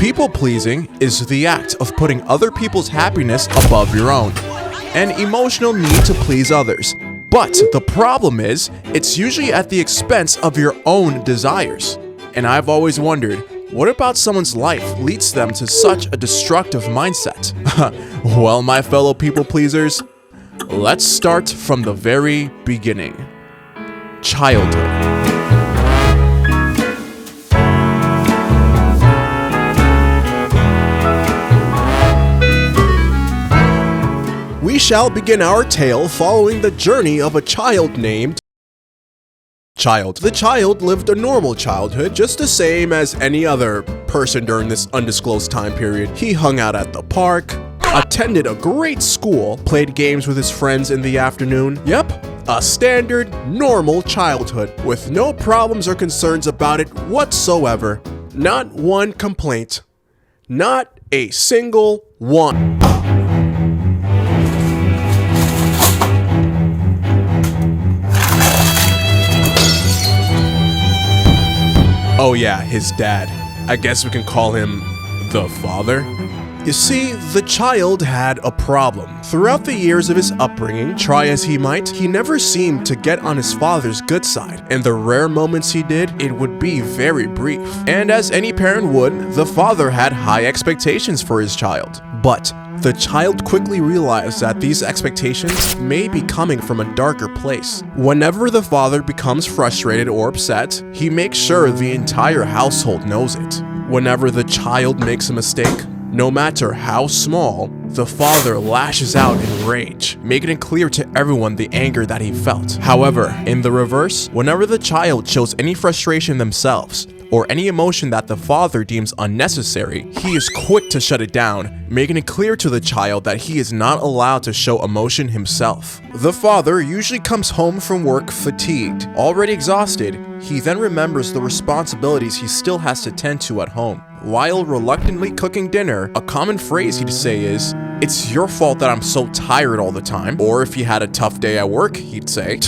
People-pleasing is the act of putting other people's happiness above your own, an emotional need to please others. But the problem is, it's usually at the expense of your own desires. And I've always wondered, what about someone's life leads them to such a destructive mindset? Well, my fellow people-pleasers, let's start from the very beginning. Childhood. We shall begin our tale following the journey of a child named Child. The child lived a normal childhood, just the same as any other person during this undisclosed time period. He hung out at the park, attended a great school, played games with his friends in the afternoon. Yep, a standard, normal childhood, with no problems or concerns about it whatsoever. Not one complaint. Not a single one. Oh yeah, his dad. I guess we can call him the father. You see, the child had a problem. Throughout the years of his upbringing, try as he might, he never seemed to get on his father's good side. And the rare moments he did, it would be very brief. And as any parent would, the father had high expectations for his child. But the child quickly realized that these expectations may be coming from a darker place. Whenever the father becomes frustrated or upset, he makes sure the entire household knows it. Whenever the child makes a mistake, no matter how small, the father lashes out in rage, making it clear to everyone the anger that he felt. However, in the reverse, whenever the child shows any frustration themselves, or any emotion that the father deems unnecessary, he is quick to shut it down, making it clear to the child that he is not allowed to show emotion himself. The father usually comes home from work fatigued. Already exhausted, he then remembers the responsibilities he still has to tend to at home. While reluctantly cooking dinner, a common phrase he'd say is, "It's your fault that I'm so tired all the time." Or if he had a tough day at work, he'd say,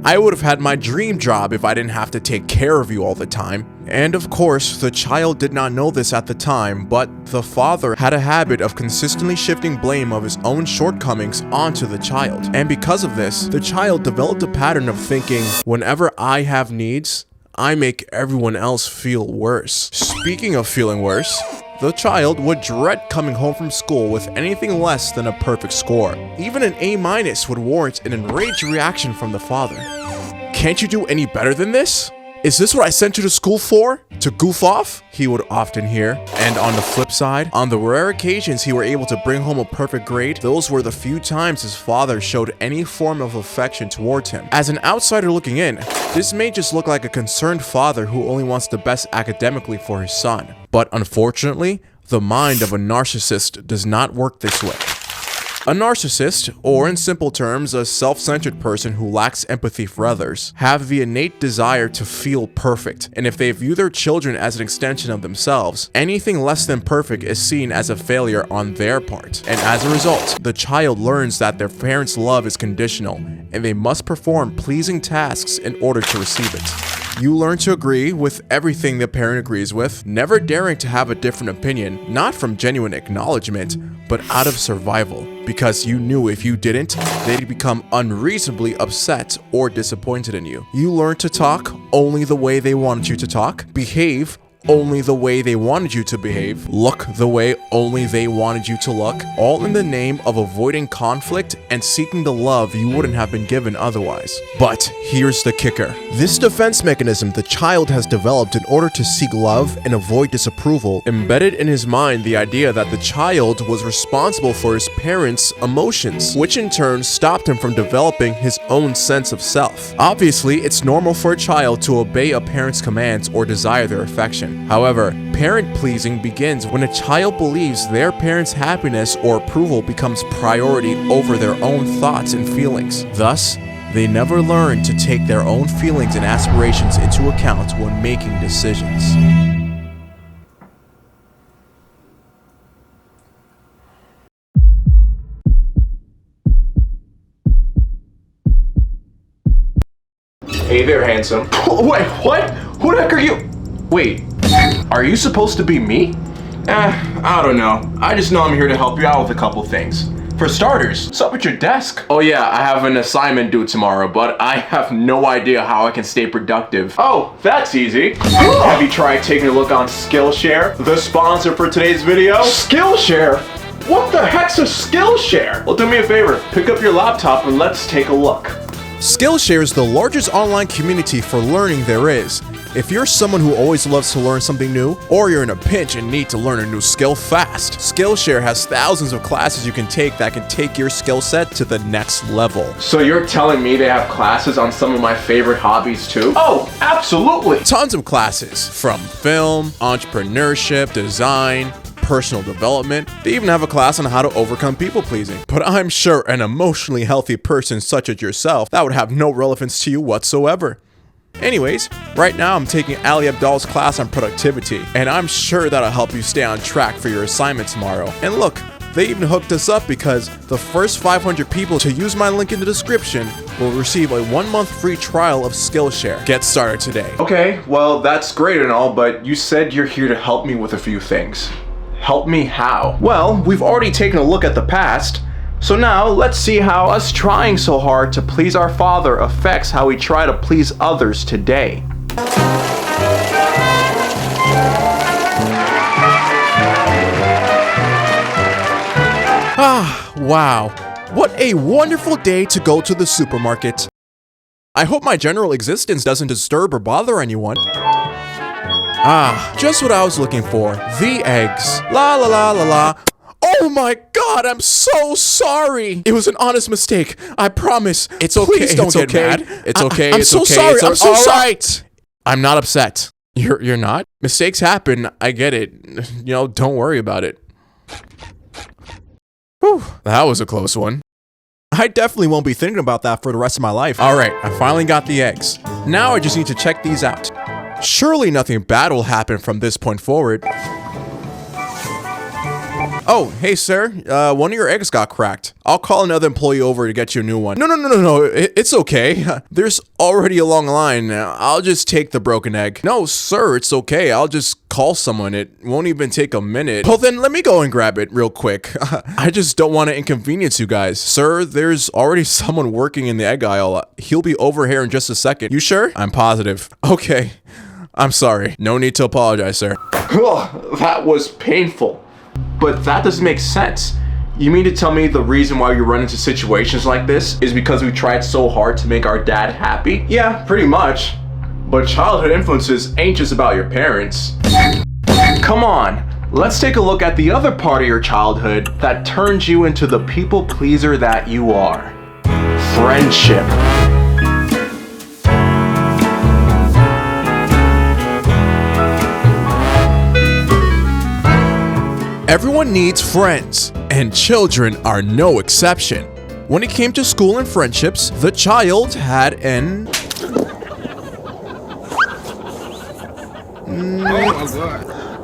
"I would have had my dream job if I didn't have to take care of you all the time." And of course, the child did not know this at the time, but the father had a habit of consistently shifting blame of his own shortcomings onto the child. And because of this, the child developed a pattern of thinking, whenever I have needs, I make everyone else feel worse. Speaking of feeling worse, the child would dread coming home from school with anything less than a perfect score. Even an A- would warrant an enraged reaction from the father. "Can't you do any better than this? Is this what I sent you to school for? To goof off?" he would often hear. And on the flip side, on the rare occasions he were able to bring home a perfect grade, those were the few times his father showed any form of affection towards him. As an outsider looking in, this may just look like a concerned father who only wants the best academically for his son. But unfortunately, the mind of a narcissist does not work this way. A narcissist, or in simple terms, a self-centered person who lacks empathy for others, have the innate desire to feel perfect, and if they view their children as an extension of themselves, anything less than perfect is seen as a failure on their part. And as a result, the child learns that their parents' love is conditional, and they must perform pleasing tasks in order to receive it. You learn to agree with everything the parent agrees with, never daring to have a different opinion, not from genuine acknowledgement, but out of survival, because you knew if you didn't, they'd become unreasonably upset or disappointed in you. You learn to talk only the way they wanted you to talk, behave only the way they wanted you to behave, look the way only they wanted you to look, all in the name of avoiding conflict and seeking the love you wouldn't have been given otherwise. But here's the kicker. This defense mechanism the child has developed in order to seek love and avoid disapproval embedded in his mind the idea that the child was responsible for his parents' emotions, which in turn stopped him from developing his own sense of self. Obviously, it's normal for a child to obey a parent's commands or desire their affection. However, parent pleasing begins when a child believes their parents' happiness or approval becomes priority over their own thoughts and feelings. Thus, they never learn to take their own feelings and aspirations into account when making decisions. Hey there, handsome. Wait, what? Who the heck are you? Wait, are you supposed to be me? I don't know. I just know I'm here to help you out with a couple things. For starters, what's up with your desk? Oh yeah, I have an assignment due tomorrow, but I have no idea how I can stay productive. Oh, that's easy. Have you tried taking a look on Skillshare, the sponsor for today's video? Skillshare? What the heck's a Skillshare? Well, do me a favor, pick up your laptop and let's take a look. Skillshare is the largest online community for learning there is. If you're someone who always loves to learn something new, or you're in a pinch and need to learn a new skill fast, Skillshare has thousands of classes you can take that can take your skill set to the next level. So you're telling me they have classes on some of my favorite hobbies too? Oh, absolutely! Tons of classes, from film, entrepreneurship, design, personal development. They even have a class on how to overcome people pleasing. But I'm sure an emotionally healthy person such as yourself, that would have no relevance to you whatsoever. Anyways, right now I'm taking Ali Abdal's class on productivity, and I'm sure that'll help you stay on track for your assignment tomorrow. And look, they even hooked us up because the first 500 people to use my link in the description will receive a 1-month free trial of Skillshare. Get started today. Okay, well that's great and all, but you said you're here to help me with a few things. Help me how? Well, we've already taken a look at the past, so now let's see how us trying so hard to please our Father affects how we try to please others today. Ah, wow. What a wonderful day to go to the supermarket. I hope my general existence doesn't disturb or bother anyone. Ah, just what I was looking for. The eggs. La la la la la. Oh my god, I'm so sorry. It was an honest mistake. I promise. It's okay. Please don't get mad. It's okay. I'm so sorry. I'm so sorry. I'm not upset. You're not? Mistakes happen. I get it. You know, don't worry about it. Whew, that was a close one. I definitely won't be thinking about that for the rest of my life. Alright, I finally got the eggs. Now I just need to check these out. Surely nothing bad will happen from this point forward. Oh, hey sir, one of your eggs got cracked. I'll call another employee over to get you a new one. No, it's okay. There's already a long line. I'll just take the broken egg. No, sir, it's okay. I'll just call someone. It won't even take a minute. Well, then let me go and grab it real quick. I just don't want to inconvenience you guys. Sir, there's already someone working in the egg aisle. He'll be over here in just a second. You sure? I'm positive. Okay. I'm sorry. No need to apologize, sir. That was painful. But that doesn't make sense. You mean to tell me the reason why you run into situations like this is because we tried so hard to make our dad happy? Yeah, pretty much. But childhood influences ain't just about your parents. Come on, let's take a look at the other part of your childhood that turns you into the people pleaser that you are. Friendship. Everyone needs friends, and children are no exception. When it came to school and friendships, the child had an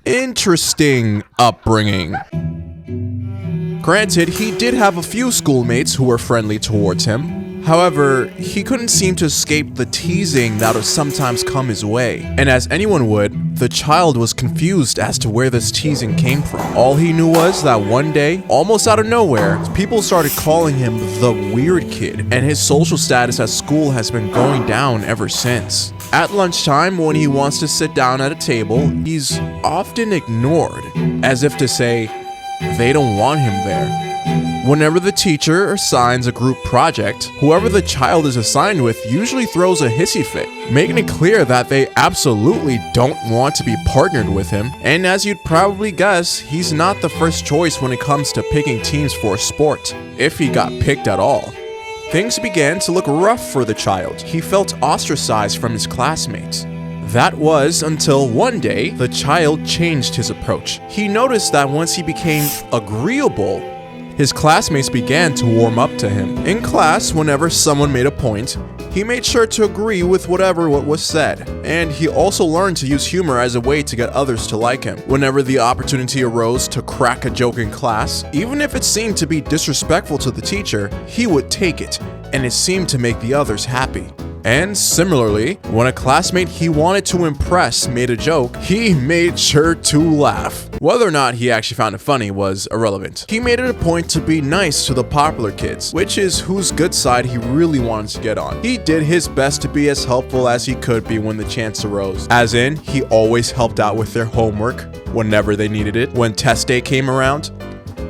interesting upbringing. Granted, he did have a few schoolmates who were friendly towards him. However, he couldn't seem to escape the teasing that would sometimes come his way. And as anyone would, the child was confused as to where this teasing came from. All he knew was that one day, almost out of nowhere, people started calling him the weird kid, and his social status at school has been going down ever since. At lunchtime, when he wants to sit down at a table, he's often ignored, as if to say, they don't want him there. Whenever the teacher assigns a group project, whoever the child is assigned with usually throws a hissy fit, making it clear that they absolutely don't want to be partnered with him. And as you'd probably guess, he's not the first choice when it comes to picking teams for a sport, if he got picked at all. Things began to look rough for the child. He felt ostracized from his classmates. That was until one day, the child changed his approach. He noticed that once he became agreeable, his classmates began to warm up to him. In class, whenever someone made a point, he made sure to agree with what was said. And he also learned to use humor as a way to get others to like him. Whenever the opportunity arose to crack a joke in class, even if it seemed to be disrespectful to the teacher, he would take it, and it seemed to make the others happy. And similarly, when a classmate he wanted to impress made a joke, he made sure to laugh. Whether or not he actually found it funny was irrelevant. He made it a point to be nice to the popular kids, which is whose good side he really wanted to get on. He did his best to be as helpful as he could be when the chance arose. As in, he always helped out with their homework whenever they needed it. When test day came around,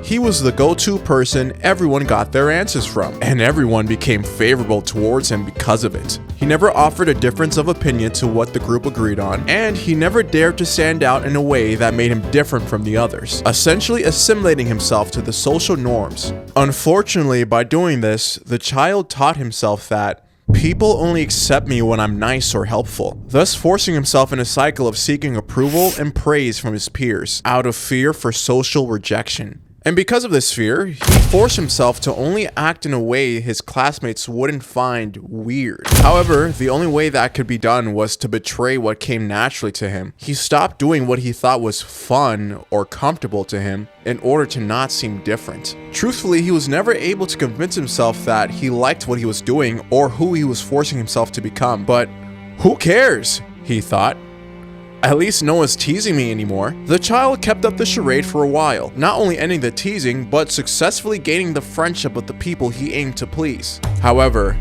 he was the go-to person everyone got their answers from, and everyone became favorable towards him because of it. He never offered a difference of opinion to what the group agreed on, and he never dared to stand out in a way that made him different from the others, essentially assimilating himself to the social norms. Unfortunately, by doing this, the child taught himself that people only accept me when I'm nice or helpful, thus forcing himself in a cycle of seeking approval and praise from his peers, out of fear for social rejection. And because of this fear, he forced himself to only act in a way his classmates wouldn't find weird. However, the only way that could be done was to betray what came naturally to him. He stopped doing what he thought was fun or comfortable to him in order to not seem different. Truthfully, he was never able to convince himself that he liked what he was doing or who he was forcing himself to become. But who cares? He thought. At least no one's teasing me anymore. The child kept up the charade for a while, not only ending the teasing, but successfully gaining the friendship of the people he aimed to please. However,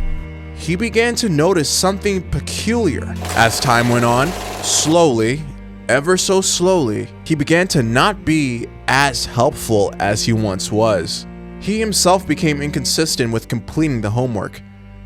he began to notice something peculiar. As time went on, slowly, ever so slowly, he began to not be as helpful as he once was. He himself became inconsistent with completing the homework.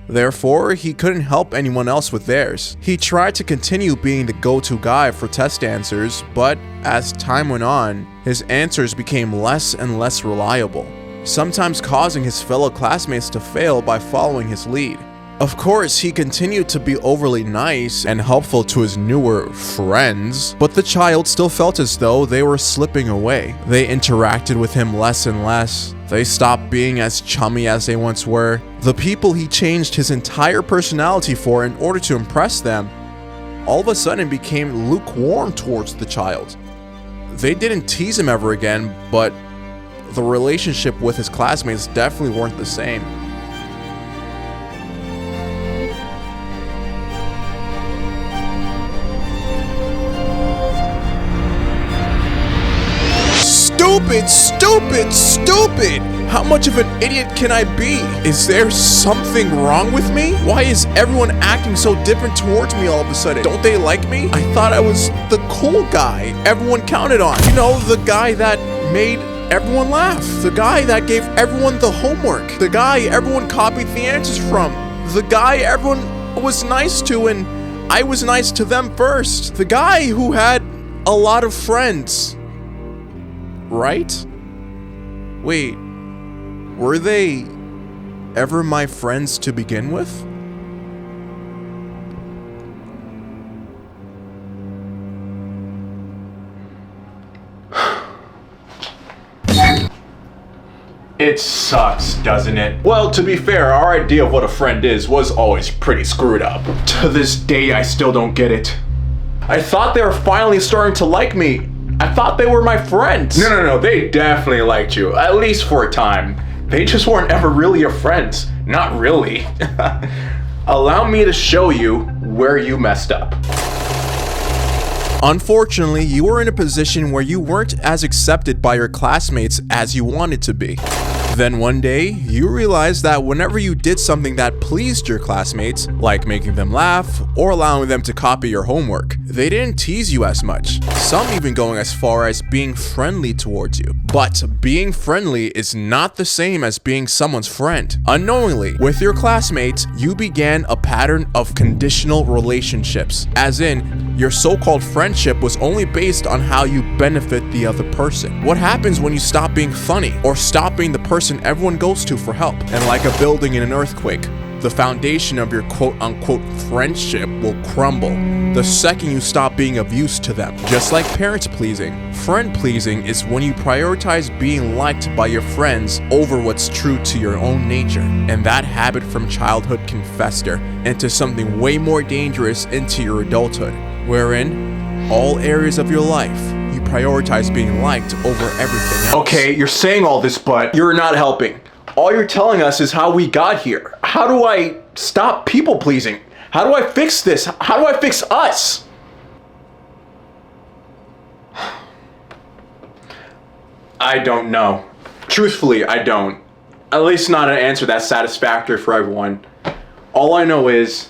Therefore, he couldn't help anyone else with theirs. He tried to continue being the go-to guy for test answers, but as time went on, his answers became less and less reliable, sometimes causing his fellow classmates to fail by following his lead. Of course, he continued to be overly nice and helpful to his newer friends, but the child still felt as though they were slipping away. They interacted with him less and less. They stopped being as chummy as they once were. The people he changed his entire personality for in order to impress them, all of a sudden became lukewarm towards the child. They didn't tease him ever again, but the relationship with his classmates definitely weren't the same. Stupid, stupid, stupid! How much of an idiot can I be? Is there something wrong with me? Why is everyone acting so different towards me all of a sudden? Don't they like me? I thought I was the cool guy everyone counted on. You know, the guy that made everyone laugh. The guy that gave everyone the homework. The guy everyone copied the answers from. The guy everyone was nice to and I was nice to them first. The guy who had a lot of friends. Right? Wait, were they ever my friends to begin with? It sucks, doesn't it? Well, to be fair, our idea of what a friend is was always pretty screwed up. To this day, I still don't get it. I thought they were finally starting to like me. I thought they were my friends. No, they definitely liked you, at least for a time. They just weren't ever really your friends. Not really. Allow me to show you where you messed up. Unfortunately, you were in a position where you weren't as accepted by your classmates as you wanted to be. Then one day, you realized that whenever you did something that pleased your classmates, like making them laugh or allowing them to copy your homework, they didn't tease you as much, some even going as far as being friendly towards you. But being friendly is not the same as being someone's friend. Unknowingly, with your classmates, you began a pattern of conditional relationships, as in, your so-called friendship was only based on how you benefit the other person. What happens when you stop being funny or stop being the person everyone goes to for help? And like a building in an earthquake, the foundation of your quote-unquote friendship will crumble the second you stop being of use to them. Just like parent-pleasing, friend-pleasing is when you prioritize being liked by your friends over what's true to your own nature. And that habit from childhood can fester into something way more dangerous into your adulthood, wherein all areas of your life, you prioritize being liked over everything else. Okay, you're saying all this, but you're not helping. All you're telling us is how we got here. How do I stop people pleasing? How do I fix this? How do I fix us? I don't know. Truthfully, I don't. At least not an answer that's satisfactory for everyone. All I know is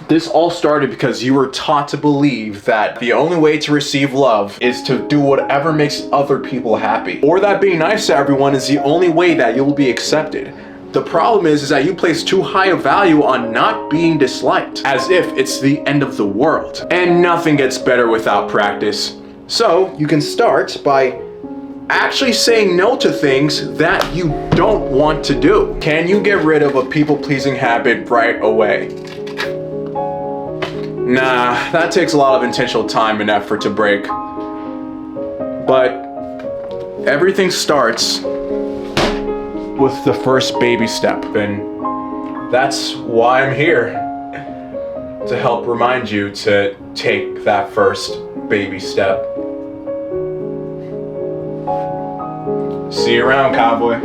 this all started because you were taught to believe that the only way to receive love is to do whatever makes other people happy, or that being nice to everyone is the only way that you'll be accepted. The problem is that you place too high a value on not being disliked, as if it's the end of the world. And nothing gets better without practice. So you can start by actually saying no to things that you don't want to do. Can you get rid of a people-pleasing habit right away? Nah, that takes a lot of intentional time and effort to break. But everything starts with the first baby step, and that's why I'm here. To help remind you to take that first baby step. See you around, cowboy.